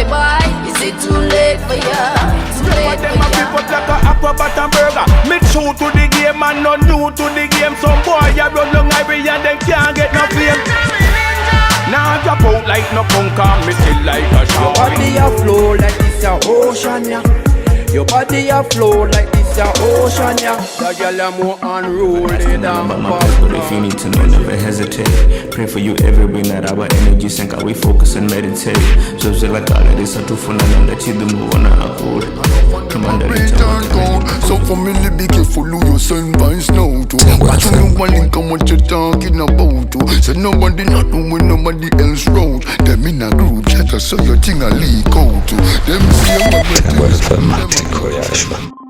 boy, is it too late for ya? Too late for ya. People like a acrobat and burger. Me true to the game and not new to the game. Some boy ya run long highway and they can't get no fame. Now drop out like no punk and me still like a show. Your body a flow like this a ocean, yeah. Your body a flow like this a ocean, yeah. The girl a more unruly than but if you need to know, never hesitate. Pray for you every night, our energy sink, how we focus and meditate. So it's like all of this, I do for none that you do move on a upload. Come on, so for me, be careful who you send vines now to. Watch you know one link on what you're talking about to. So nobody not doing nobody else wrong. Them in a group chat, so your thing a leak out to. Them see a Thikho Yashu.